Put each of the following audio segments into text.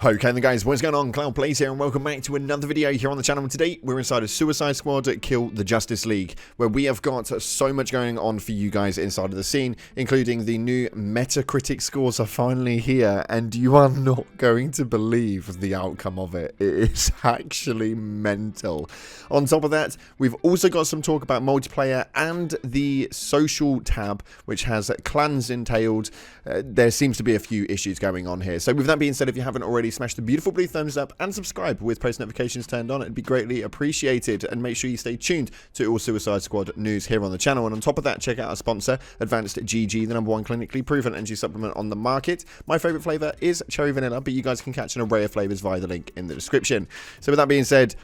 Okay then guys, what's going on? Cloud Plays here and welcome back to another video here on the channel. Today we're inside of Suicide Squad Kill the Justice League, where we have got so much going on for you guys inside of the scene, including the new Metacritic scores are finally here, and you are not going to believe the outcome of it. It is actually mental. On top of that, we've also got some talk about multiplayer and the social tab, which has clans entailed. There seems to be a few issues going on here. So with that being said, if you haven't already, smash the beautiful blue thumbs up and subscribe with post notifications turned on. It'd be greatly appreciated, and make sure you stay tuned to all Suicide Squad news here on the channel. And on top of that, check out our sponsor, Advanced GG, the #1 clinically proven energy supplement on the market. My favorite flavor is cherry vanilla, but you guys can catch an array of flavors via the link in the description. So with that being said,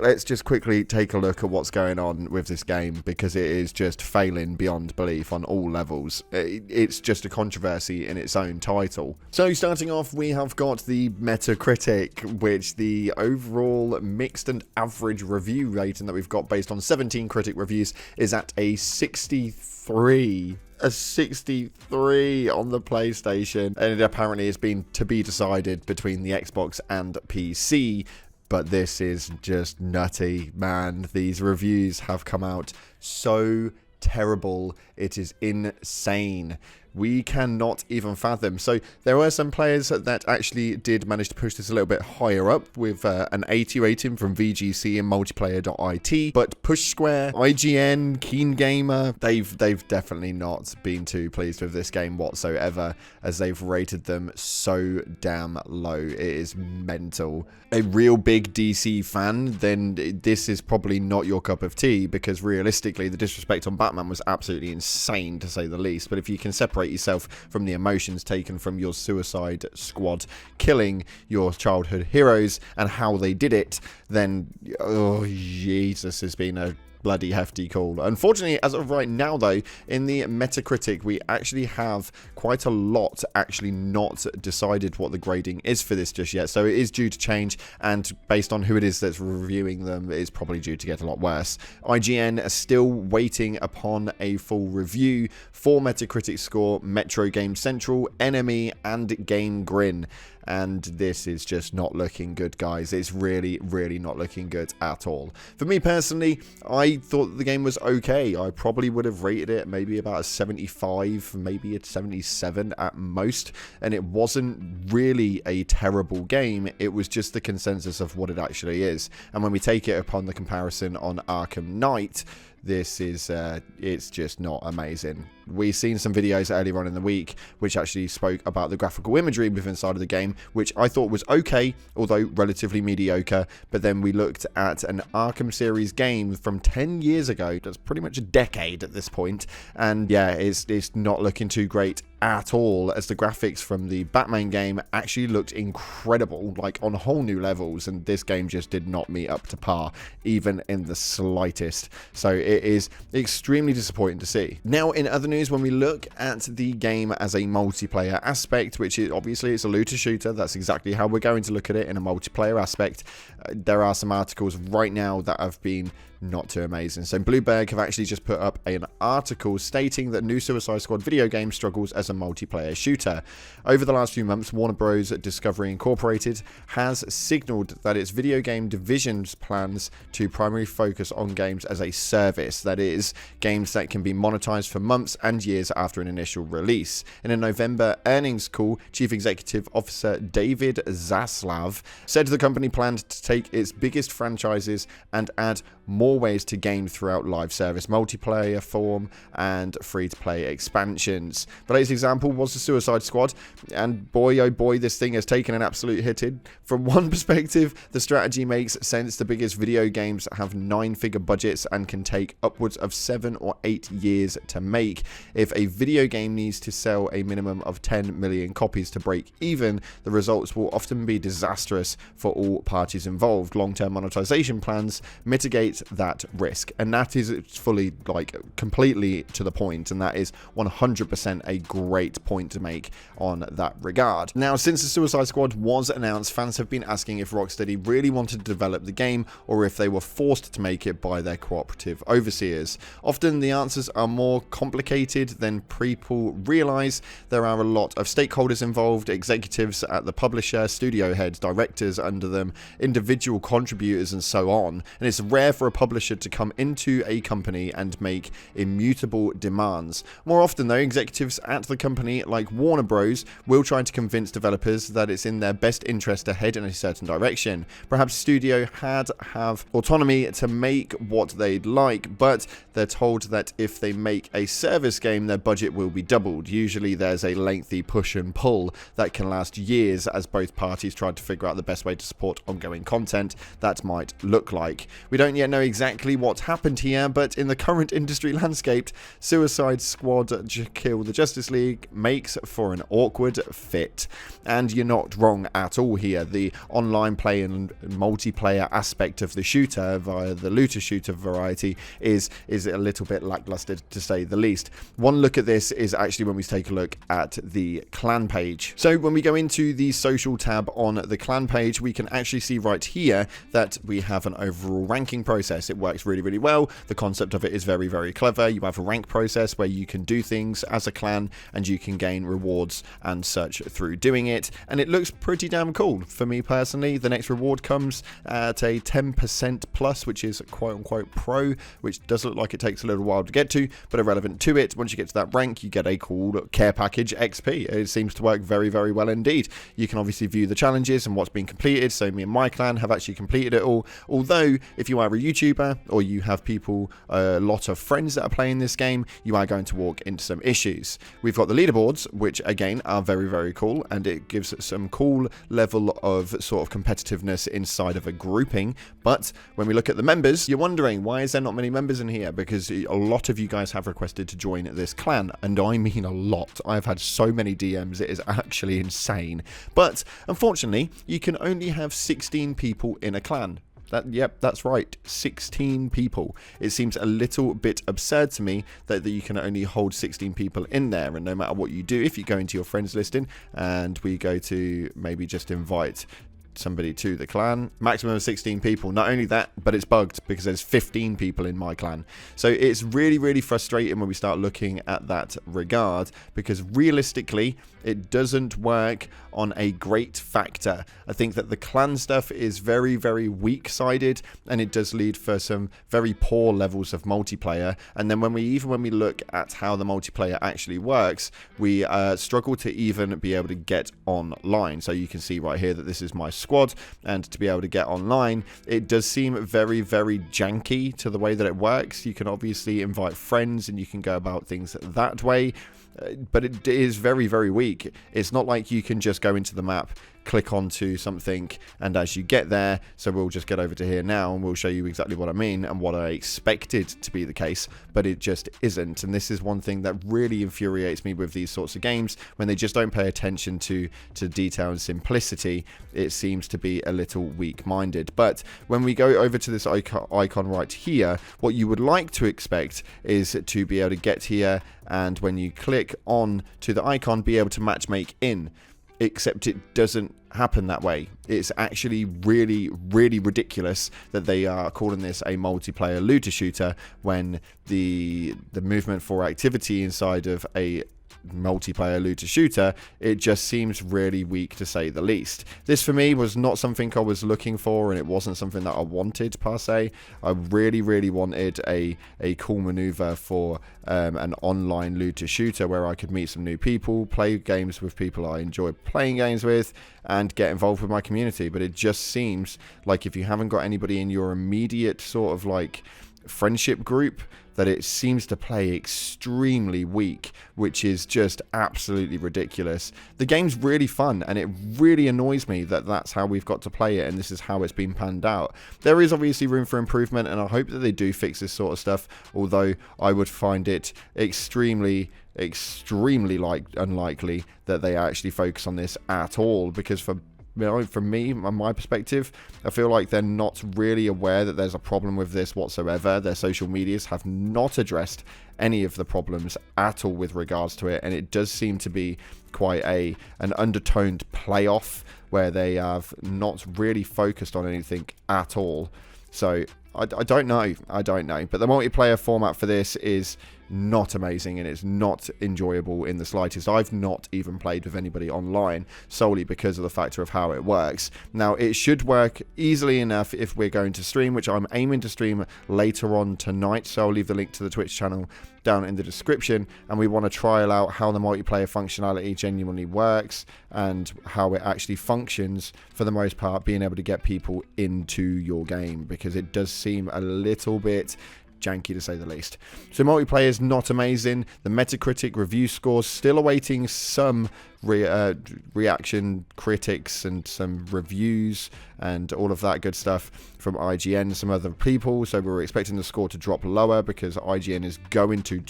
let's just quickly take a look at what's going on with this game, because it is just failing beyond belief on all levels. It's just a controversy in its own title. So starting off, we have got the Metacritic, which the overall mixed and average review rating that we've got based on 17 critic reviews is at a 63. A 63 on the PlayStation, and it apparently has been to be decided between the Xbox and PC. But this is just nutty, man. These reviews have come out so terrible. It is insane. We cannot even fathom. So there were some players that actually did manage to push this a little bit higher up with an 80 rating from VGC and multiplayer.it. But Push Square, IGN, Keen Gamer, they've definitely not been too pleased with this game whatsoever, as they've rated them so damn low. It is mental. A real big DC fan, then this is probably not your cup of tea, because realistically the disrespect on Batman was absolutely insane, to say the least. But if you can separate yourself from the emotions taken from your Suicide Squad killing your childhood heroes and how they did it, then oh Jesus, has been a bloody hefty call. Unfortunately, as of right now though, in the Metacritic we actually have quite a lot actually not decided what the grading is for this just yet, so it is due to change, and based on who it is that's reviewing them, it's probably due to get a lot worse. IGN are still waiting upon a full review for Metacritic score, Metro Game Central, Enemy and Game Grin. And this is just not looking good, guys. It's really not looking good at all. For me personally, I thought the game was okay. I probably would have rated it maybe about a 75, maybe a 77 at most. And it wasn't really a terrible game. It was just the consensus of what it actually is. And when we take it upon the comparison on Arkham Knight, this is, it's just not amazing. We've seen some videos earlier on in the week which actually spoke about the graphical imagery within inside of the game, which I thought was okay, although relatively mediocre. But then we looked at an Arkham series game from 10 years ago, that's pretty much a decade at this point, and yeah, it's not looking too great at all, as the graphics from the Batman game actually looked incredible, like on whole new levels, and this game just did not meet up to par, even in the slightest. So it is extremely disappointing to see. Now, in other news, when we look at the game as a multiplayer aspect, which is obviously it's a looter shooter, that's exactly how we're going to look at it in a multiplayer aspect. There are some articles right now that have been not too amazing. So Bloomberg have actually just put up an article stating that new Suicide Squad video game struggles as a multiplayer shooter. Over the last few months, Warner Bros. Discovery Incorporated has signaled that its video game division's plans to primarily focus on games as a service, that is, games that can be monetized for months and years after an initial release. In a November earnings call, Chief Executive Officer David Zaslav said the company planned to take its biggest franchises and add more ways to game throughout live service multiplayer form and free-to-play expansions. The latest example was the Suicide Squad, and boy oh boy, this thing has taken an absolute hitting. From one perspective, the strategy makes sense. The biggest video games have 9-figure budgets and can take upwards of 7 or 8 years to make. If a video game needs to sell a minimum of 10 million copies to break even, the results will often be disastrous for all parties involved. Long-term monetization plans mitigate that risk, and that is fully, like, completely to the point, and that is 100% a great point to make on that regard. Now, since the Suicide Squad was announced, fans have been asking if Rocksteady really wanted to develop the game or if they were forced to make it by their cooperative overseers. Often the answers are more complicated than people realize. There are a lot of stakeholders involved, executives at the publisher, studio heads, directors under them, individual contributors, and so on. And it's rare for a publisher to come into a company and make immutable demands. More often though, executives at the company like Warner Bros will try to convince developers that it's in their best interest to head in a certain direction. Perhaps studio have autonomy to make what they'd like, but they're told that if they make a service game, their budget will be doubled. Usually there's a lengthy push and pull that can last years as both parties try to figure out the best way to support ongoing content that might look like. We don't yet know exactly what happened here, but in the current industry landscape, Suicide Squad Kill the Justice League makes for an awkward fit. And you're not wrong at all here. The online play and multiplayer aspect of the shooter via the looter shooter variety is a little bit lackluster, to say the least. One look at this is actually when we take a look at the clan page. So when we go into the social tab on the clan page, we can actually see right here that we have an overall ranking process. It works really, really well. The concept of it is very, very clever. You have a rank process where you can do things as a clan and you can gain rewards and such through doing it, and it looks pretty damn cool. For me personally, the next reward comes at a 10% plus, which is quote-unquote pro, which does look like it takes a little while to get to, but irrelevant to it, once you get to that rank, you get a cool care package XP. It seems to work very, very well indeed. You can obviously view the challenges and what's been completed, so me and my clan have actually completed it all, although if you are a YouTuber or you have people, a lot of friends that are playing this game, you are going to walk into some issues. We've got the leaderboards, which again are very, very cool, and it gives some cool level of sort of competitiveness inside of a grouping. But when we look at the members, you're wondering, why is there not many members in here? Because a lot of you guys have requested to join this clan, and I mean a lot. I've had so many DMs, it is actually insane. But unfortunately, you can only have 16 people in a clan. Yep, that's right, 16 people. It seems a little bit absurd to me that you can only hold 16 people in there, and no matter what you do, if you go into your friends listing and we go to maybe just invite somebody to the clan, maximum of 16 people. Not only that, but it's bugged because there's 15 people in my clan. So it's really, really frustrating when we start looking at that regard, because realistically it doesn't work on a great factor. I think that the clan stuff is very, very weak-sided, and it does lead for some very poor levels of multiplayer. And then when we look at how the multiplayer actually works, we struggle to even be able to get online. So you can see right here that this is my squad, and to be able to get online, it does seem very, very janky to the way that it works. You can obviously invite friends and you can go about things that way, but it is very, very weak. It's not like you can just go into the map, click onto something, and as you get there, so we'll just get over to here now and we'll show you exactly what I mean and what I expected to be the case, but it just isn't. And this is one thing that really infuriates me with these sorts of games, when they just don't pay attention to detail and simplicity. It seems to be a little weak-minded. But when we go over to this icon right here, what you would like to expect is to be able to get here, and when you click on to the icon, be able to matchmake in. Except it doesn't happen that way. It's actually really, really ridiculous that they are calling this a multiplayer looter shooter when the movement for activity inside of a multiplayer looter shooter, it just seems really weak, to say the least. This for me was not something I was looking for, and it wasn't something that I wanted per se. I really, really wanted a cool maneuver for an online looter shooter where I could meet some new people, play games with people I enjoy playing games with, and get involved with my community. But it just seems like if you haven't got anybody in your immediate sort of like friendship group, that it seems to play extremely weak, which is just absolutely ridiculous. The game's really fun, and it really annoys me that that's how we've got to play it, and this is how it's been panned out. There is obviously room for improvement, and I hope that they do fix this sort of stuff, although I would find it extremely unlikely that they actually focus on this at all, because for from me, on my perspective, I feel like they're not really aware that there's a problem with this whatsoever. Their social medias have not addressed any of the problems at all with regards to it, and it does seem to be quite an undertoned playoff where they have not really focused on anything at all. So I don't know, but the multiplayer format for this is not amazing, and it's not enjoyable in the slightest. I've not even played with anybody online solely because of the factor of how it works. Now, it should work easily enough if we're going to stream, which I'm aiming to stream later on tonight, so I'll leave the link to the Twitch channel down in the description, and we want to trial out how the multiplayer functionality genuinely works and how it actually functions, for the most part, being able to get people into your game, because it does seem a little bit janky to say the least. So multiplayer is not amazing. The Metacritic review scores still awaiting some reaction critics and some reviews and all of that good stuff from IGN and some other people. So we're expecting the score to drop lower because IGN is going to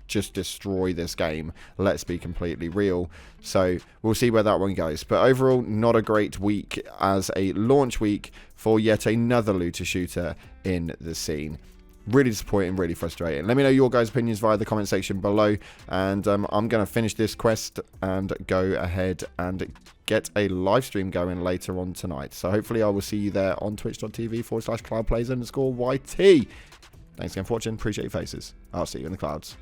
just destroy this game. Let's be completely real. So we'll see where that one goes. But overall, not a great week as a launch week for yet another looter shooter in the scene. Really disappointing, really frustrating. Let me know your guys' opinions via the comment section below, and I'm going to finish this quest and go ahead and get a live stream going later on tonight. So hopefully I will see you there on twitch.tv/cloudplays_YT. Thanks again for watching. Appreciate your faces. I'll see you in the clouds.